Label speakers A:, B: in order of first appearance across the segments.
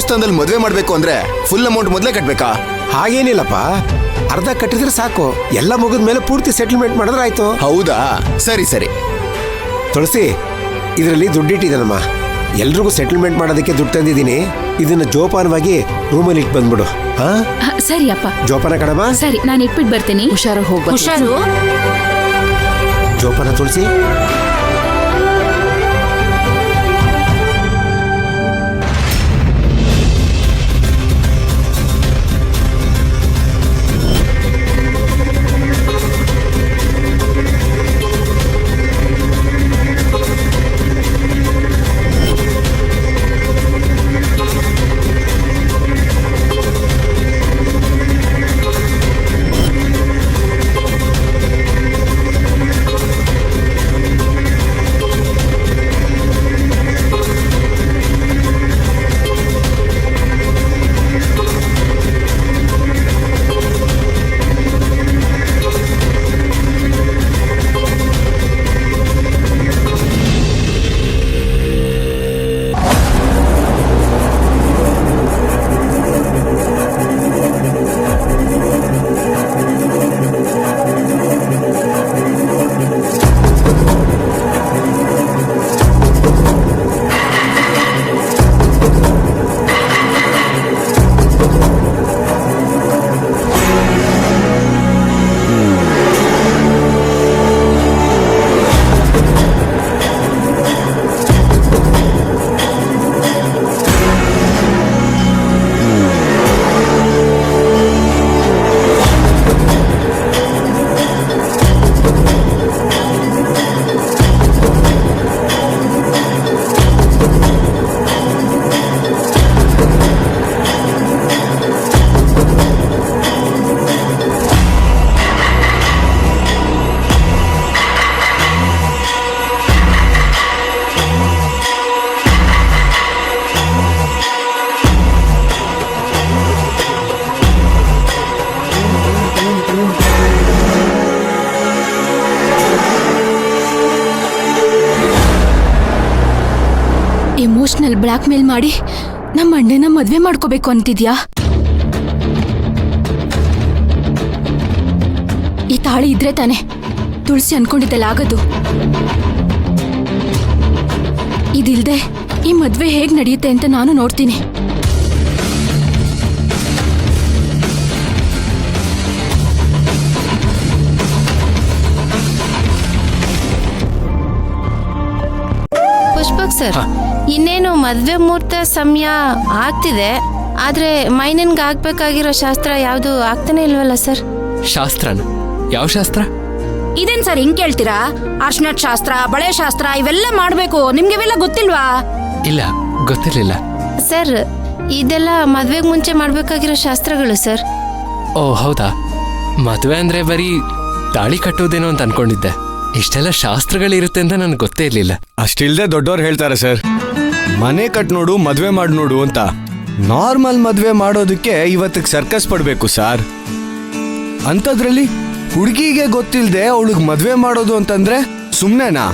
A: ದೇವಸ್ಥಾನದಲ್ಲಿ ಮದುವೆ ಮಾಡ್ಬೇಕು ಅಂದ್ರೆ ಫುಲ್ ಅಮೌಂಟ್ ಮೊದಲೇ ಕಟ್ಬೇಕಾ?
B: ಹಾಗೇನಿಲ್ಲಪ್ಪ, ಅರ್ಧ ಕಟ್ಟಿದ್ರೆ ಸಾಕು. ಎಲ್ಲ ಮುಗಿದ ಮೇಲೆ ಪೂರ್ತಿ ಸೆಟಲ್ಮೆಂಟ್ ಮಾಡಿದ್ರೆ ಆಯ್ತು.
A: ಹೌದಾ, ಸರಿ ಸರಿ.
B: ತುಳಸಿ, ಇದರಲ್ಲಿ ದುಡ್ಡಿಟ್ಟಿದ್ದಾನಮ್ಮ. ಎಲ್ರಿಗೂ ಸೆಟಲ್ಮೆಂಟ್ ಮಾಡೋದಕ್ಕೆ ದುಡ್ಡು ತಂದಿದ್ದೀನಿ. ಇದನ್ನ ಜೋಪಾನವಾಗಿ ರೂಮಲ್ಲಿ ಇಟ್ಟು ಬಂದ್ಬಿಡು. ಹಾ
C: ಸರಿ ಅಪ್ಪ.
B: ಜೋಪಾನ ಕಣಮ್ಮ.
C: ಸರಿ, ನಾನು ಇಟ್ಬಿಟ್ಟು ಬರ್ತೀನಿ. ಹುಷಾರು ಹೋಗ. ಹುಷಾರು.
B: ಜೋಪಾನ ತುಳಸಿ.
C: ಎಮೋಷನಲ್ ಬ್ಲ್ಯಾಕ್ ಮೇಲ್ ಮಾಡಿ ನಮ್ಮ ಅಣ್ಣನ ಮದ್ವೆ ಮಾಡ್ಕೋಬೇಕು ಅಂತಿದ್ಯಾ? ಈ ತಾಳಿ ಇದ್ರೆ ತಾನೆ ತುಳಸಿ ಅನ್ಕೊಂಡಿದ್ದೆಲ್ಲ ಆಗೋದು. ಇದಿಲ್ದೆ ಈ ಮದ್ವೆ ಹೇಗ್ ನಡೆಯುತ್ತೆ ಅಂತ ನಾನು ನೋಡ್ತೀನಿ.
D: ಪುಷ್ಪಕ್ ಸರ್, ಇನ್ನೇನು ಮದ್ವೆ ಮುಹೂರ್ತ ಸಮಯ ಆಗ್ತಿದೆ, ಆದ್ರೆ ಮೈನನ್ಗೆ ಆಗ್ಬೇಕಾಗಿರೋ ಶಾಸ್ತ್ರ ಯಾವುದು ಆಗ್ತಾನೆ ಇಲ್ವಲ್ಲ ಸರ್?
E: ಶಾಸ್ತ್ರನ? ಯಾವ ಶಾಸ್ತ್ರ?
F: ಇದೇನ್ ಸರ್ ಹಿಂಗ್ ಕೇಳ್ತೀರಾ? ಅರ್ಶಿನ ಶಾಸ್ತ್ರ, ಬಳೆ ಶಾಸ್ತ್ರ ಇವೆಲ್ಲ ಮಾಡ್ಬೇಕು. ನಿಮ್ಗೆ ಇವೆಲ್ಲ ಗೊತ್ತಿಲ್ವಾ?
E: ಇಲ್ಲ, ಗೊತ್ತಿರ್ಲಿಲ್ಲ
D: ಸರ್. ಇದೆಲ್ಲ ಮದ್ವೆಗೆ ಮುಂಚೆ ಮಾಡ್ಬೇಕಾಗಿರೋ ಶಾಸ್ತ್ರಗಳು ಸರ್.
E: ಓ ಹೌದಾ? ಮದುವೆ ಅಂದ್ರೆ ಬರೀ ತಾಳಿ ಕಟ್ಟೋದೇನೋ ಅಂತ ಅನ್ಕೊಂಡಿದ್ದೆ. ಇಷ್ಟೆಲ್ಲ ಶಾಸ್ತ್ರಗಳಿರುತ್ತೆ ಅಂತ ನನ್ಗೆ ಗೊತ್ತೇ ಇರ್ಲಿಲ್ಲ.
G: ಅಷ್ಟಿಲ್ದೆ ದೊಡ್ಡವ್ರು ಹೇಳ್ತಾರೆ ಸರ್, ಮನೆ ಕಟ್ ನೋಡು ಮದ್ವೆ ಮಾಡಿ ನೋಡು ಅಂತ. ನಾರ್ಮಲ್ ಮದ್ವೆ ಮಾಡೋದಕ್ಕೆ ಇವತ್ತಿಗೆ ಸರ್ಕಸ್ ಪಡ್ಬೇಕು ಸರ್. ಅಂಥದ್ರಲ್ಲಿ ಹುಡುಗಿಗೆ ಗೊತ್ತಿಲ್ದೆ ಅವಳಿಗೆ ಮದ್ವೆ ಮಾಡೋದು ಅಂತಂದ್ರೆ ಸುಮ್ನೆನಾ?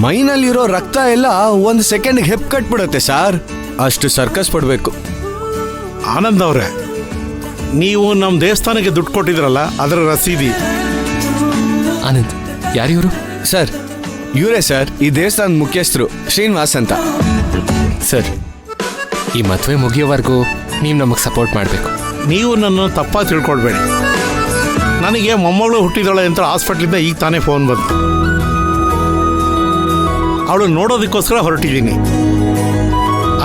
G: ಮೈನಲ್ಲಿರೋ ರಕ್ತ ಎಲ್ಲ ಒಂದು ಸೆಕೆಂಡ್ಗೆ ಹೆಪ್ ಕಟ್ಬಿಡತ್ತೆ ಸರ್. ಅಷ್ಟು ಸರ್ಕಸ್ ಪಡ್ಬೇಕು.
H: ಆನಂದ್ ಅವ್ರೆ, ನೀವು ನಮ್ಮ ದೇವಸ್ಥಾನಕ್ಕೆ ದುಡ್ಡು ಕೊಟ್ಟಿದ್ರಲ್ಲ, ಅದರ ರಸೀದಿ.
E: ಆನಂದ್, ಯಾರಿವರು?
G: ಸರ್, ಇವರೇ ಸರ್, ಈ ದೇವಸ್ಥಾನದ ಮುಖ್ಯಸ್ಥರು ಶ್ರೀನಿವಾಸ್ ಅಂತ.
E: ಸರ್, ಈ ಮದುವೆ ಮುಗಿಯೋವರೆಗೂ ನೀವು ನಮಗೆ ಸಪೋರ್ಟ್ ಮಾಡಬೇಕು.
H: ನೀವು ನನ್ನ ತಪ್ಪಾಗಿ ತಿಳ್ಕೊಳ್ಬೇಡಿ. ನನಗೆ ಮೊಮ್ಮಗಳು ಹುಟ್ಟಿದಳೆ ಅಂತ ಹಾಸ್ಪಿಟ್ಲಿಂದ ಈಗ ತಾನೇ ಫೋನ್ ಬಂತು. ಅವಳು ನೋಡೋದಕ್ಕೋಸ್ಕರ ಹೊರಟಿದ್ದೀನಿ.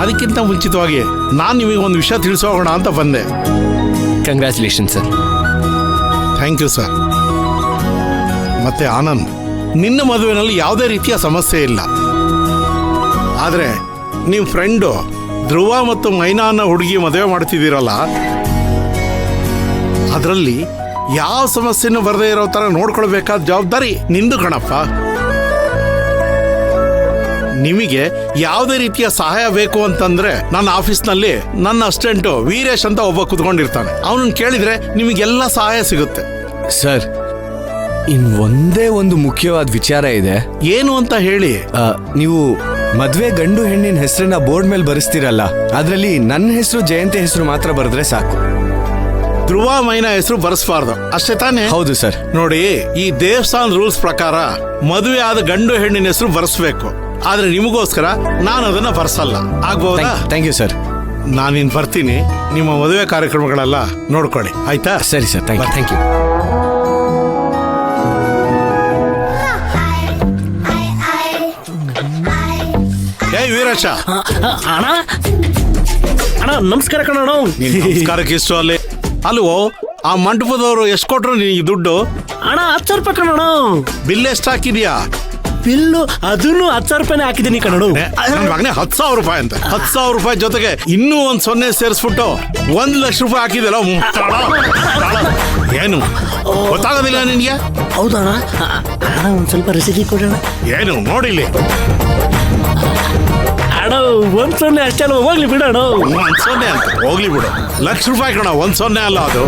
H: ಅದಕ್ಕಿಂತ ಮುಂಚಿತವಾಗಿ ನಾನು ನಿಮಗೆ ಒಂದು ವಿಷಯ ತಿಳಿಸೋಗೋಣ ಅಂತ ಬಂದೆ.
E: Congratulation sir.
H: Thank you sir. ಮತ್ತೆ ಆನಂದ್, ನಿನ್ನ ಮದುವೆನಲ್ಲಿ ಯಾವುದೇ ರೀತಿಯ ಸಮಸ್ಯೆ ಇಲ್ಲ. ಆದರೆ ನಿಮ್ಮ ಫ್ರೆಂಡು ಧ್ರುವ ಮತ್ತು ಮೈನಾ ಅನ್ನೋ ಹುಡುಗಿ ಮದುವೆ ಮಾಡ್ತಿದ್ದೀರಲ್ಲ, ಅದರಲ್ಲಿ ಯಾವ ಸಮಸ್ಯೆನೂ ಬರದೇ ಇರೋ ಥರ ನೋಡ್ಕೊಳ್ಬೇಕಾದ ಜವಾಬ್ದಾರಿ ನಿಂದು ಕಣಪ್ಪ. ನಿಮಗೆ ಯಾವುದೇ ರೀತಿಯ ಸಹಾಯ ಬೇಕು ಅಂತಂದ್ರೆ ನನ್ನ ಆಫೀಸ್ನಲ್ಲಿ ನನ್ನ ಅಸಿಸ್ಟೆಂಟು ವೀರೇಶ್ ಅಂತ ಒಬ್ಬ ಕುತ್ಕೊಂಡಿರ್ತಾನೆ. ಅವನನ್ನು ಕೇಳಿದ್ರೆ ನಿಮಗೆಲ್ಲ ಸಹಾಯ ಸಿಗುತ್ತೆ.
G: ಸರ್, ಒಂದೇ ಒಂದು ಮುಖ್ಯವಾದ ವಿಚಾರ ಇದೆ.
H: ಏನು ಅಂತ ಹೇಳಿ.
G: ನೀವು ಮದ್ವೆ ಗಂಡು ಹೆಣ್ಣಿನ ಹೆಸರನ್ನ ಬೋರ್ಡ್ ಮೇಲೆ ಬರೆಸ್ತಿರಲ್ಲ, ಅದ್ರಲ್ಲಿ ನನ್ನ ಹೆಸರು ಜಯಂತಿ ಹೆಸರು ಮಾತ್ರ ಬರೆದ್ರೆ ಸಾಕು.
H: ಧ್ರುವ ಮೈನಾ ಹೆಸರು ಬರೆಸಬಾರ್ದು, ಅಷ್ಟೇ ತಾನೇ?
G: ಹೌದು ಸರ್.
H: ನೋಡಿ, ಈ ದೇವಸ್ಥಾನ ರೂಲ್ಸ್ ಪ್ರಕಾರ ಮದುವೆ ಆದ ಗಂಡು ಹೆಣ್ಣಿನ ಹೆಸರು ಬರೆಸ್ಬೇಕು. ಆದ್ರೆ ನಿಮಗೋಸ್ಕರ ನಾನು ಅದನ್ನ ಬರೆಸಲ್ಲ. ಆಗ್ಬಹುದಾ?
G: Thank you sir.
H: ನಾನಿನ್ ಬರ್ತೀನಿ. ನಿಮ್ಮ ಮದುವೆ ಕಾರ್ಯಕ್ರಮಗಳೆಲ್ಲ ನೋಡ್ಕೊಳ್ಳಿ, ಆಯ್ತಾ?
G: ಸರಿ ಸರ್, ಥ್ಯಾಂಕ್ ಯು.
H: ಏ ವೀರಶ,
I: ಅಣ್ಣ ಅಣ್ಣ ನಮಸ್ಕಾರ ಕಣಣ್ಣ.
H: ನಿನ್ ನಮಸ್ಕಾರಕ್ಕೆ ಇಷ್ಟು ಅಲ್ವೋ? ಆ ಮಂಟಪದವರು ಎಷ್ಟು ಕೊಟ್ರು ನಿನಗೆ ದುಡ್ಡು?
I: ಅಣ್ಣ 10,000 ರೂಪಾಯಿ ಕಣಣ್ಣ.
H: ಬಿಲ್ ಎಷ್ಟು ಹಾಕಿದ್ಯಾ?
I: ಬಿಲ್ಲು ಅದನ್ನು 10,000 ರೂಪಾಯಿನೇ ಹಾಕಿದ್ದೀನಿ ಕಣಣ್ಣ.
H: ನನ್ನ ಮಗನೇ 10,000 ರೂಪಾಯಿ ಅಂತ. 10,000 ರೂಪಾಯಿ ಜೊತೆಗೆ ಇನ್ನೂ ಒಂದ್ 0 ಸೇರಿಸ್ಬಿಟ್ಟು 1,00,000 ರೂಪಾಯಿ ಹಾಕಿದಲ್ಲ. ಏನು ಗೊತ್ತಾಗೋದಿಲ್ಲ ನಿನ್ಗೆ?
I: ಹೌದಣ್ಣ. ಅಣ್ಣ ಒಂದ್ ಸ್ವಲ್ಪ ರಸೀದಿ ಕೊಡೋಣ.
H: ಏನು ನೋಡಿಲ್ಲಿ,
I: ಅಣ್ಣ 1,000 ಅಷ್ಟೇ ಅಲ್ವ, ಹೋಗ್ಲಿ ಬಿಡೋಣ.
H: 1,000 ಅಂತ ಹೋಗ್ಲಿ ಬಿಡು. 1,00,000 ರೂಪಾಯಿ ಕಣ, 1,000 ಅಲ್ಲ ಅದು.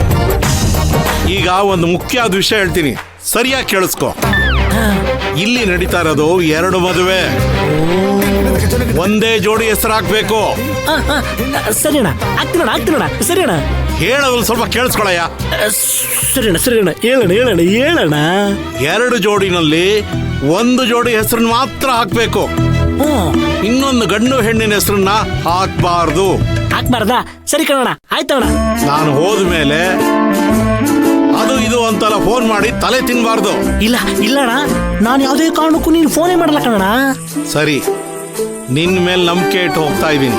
H: ಈಗ ಒಂದು ಮುಖ್ಯವಾದ ವಿಷಯ ಹೇಳ್ತೀನಿ, ಸರಿಯಾಗಿ ಕೇಳಿಸ್ಕೊ. ಇಲ್ಲಿ ನಡೀತಾ ಇರೋದು 2 ಮದುವೆ. ಒಂದೇ ಜೋಡಿ ಹೆಸರು ಹಾಕ್ಬೇಕು.
I: ಸರಿ ಅಣ್ಣ, ಆಗ್ತೀನಣ್ಣ. ಸರಿ ಅಣ್ಣ.
H: ಹೇಳೋದು ಸ್ವಲ್ಪ ಕೇಳಿಸ್ಕೊಳಯ್ಯ.
I: ಸರಿ ಅಣ್ಣ. ಹೇಳಣ್ಣ.
H: 2 ಜೋಡಿನಲ್ಲಿ 1 ಜೋಡಿ ಹೆಸರನ್ನ ಮಾತ್ರ ಹಾಕ್ಬೇಕು. ಇನ್ನೊಂದು ಗಂಡು ಹೆಣ್ಣಿನ ಹೆಸರನ್ನ ಹಾಕ್ಬಾರ್ದು.
I: ಹಾಕ್ಬಾರ್ದಾ? ಸರಿ ಕಣಣ್ಣ, ಆಯ್ತಣ್ಣ.
H: ನಾನು ಹೋದ್ಮೇಲೆ ಅದು ಇದು ಅಂತೆಲ್ಲ ಫೋನ್ ಮಾಡಿ ತಲೆ ತಿನ್ಬಾರ್ದು.
I: ಇಲ್ಲಣ್ಣ, ನಾನು ಯಾವುದೇ ಕಾರಣಕ್ಕೂ ನೀನು ಫೋನೇ ಮಾಡಲ್ಲ ಕಣಣ್ಣ.
H: ಸರಿ, ನಿನ್ ಮೇಲೆ ನಂಬಿಕೆ ಇಟ್ಟು ಹೋಗ್ತಾ ಇದ್ದೀನಿ.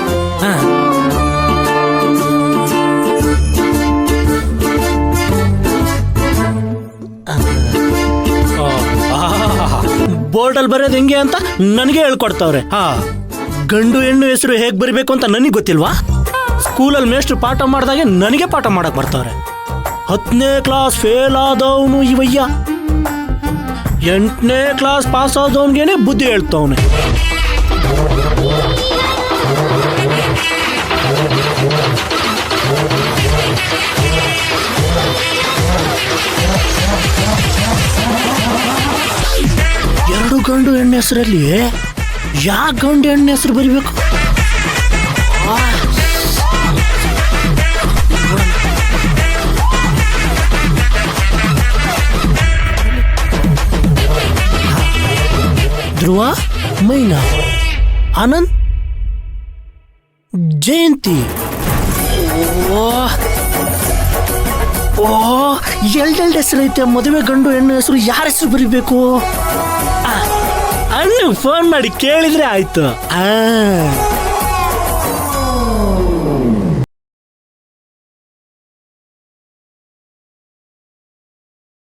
I: ಬೋರ್ಡಲ್ಲಿ ಬರೋದು ಹೆಂಗೆ ಅಂತ ನನಗೆ ಹೇಳ್ಕೊಡ್ತಾವ್ರೆ. ಗಂಡು ಹೆಣ್ಣು ಹೆಸರು ಹೇಗೆ ಬರಿಬೇಕು ಅಂತ ನನಗೆ ಗೊತ್ತಿಲ್ವಾ? ಸ್ಕೂಲಲ್ಲಿ ಮೇಷ್ಟ್ರು ಪಾಠ ಮಾಡಿದಾಗೆ ನನಗೆ ಪಾಠ ಮಾಡಕ್ ಬರ್ತಾವ್ರೆ. 10ನೇ ಕ್ಲಾಸ್ ಫೇಲ್ ಆದವನು ಇವಯ್ಯ, 8ನೇ ಕ್ಲಾಸ್ ಪಾಸ್ ಆದವನ್ಗೇನೆ ಬುದ್ಧಿ ಹೇಳ್ತವನೆ. ಎರಡು ಗಂಡು ಹೆಣ್ಣು ಹೆಸರಲ್ಲಿ ಯಾವ ಗಂಡು ಹೆಣ್ಣು ಹೆಸರು ಬರಿಬೇಕು? ಧ್ರುವ ಮೈನಾ, ಆನಂದ್, ಜಯಂತಿ. ಎರಡೆರಡು ಹೆಸರು ಐತೆ. ಮದುವೆ ಗಂಡು ಹೆಣ್ಣು ಹೆಸರು ಯಾರ ಹೆಸರು ಬರಿಬೇಕು? ಅಣ್ಣ ಫೋನ್ ಮಾಡಿ ಕೇಳಿದ್ರೆ ಆಯ್ತು.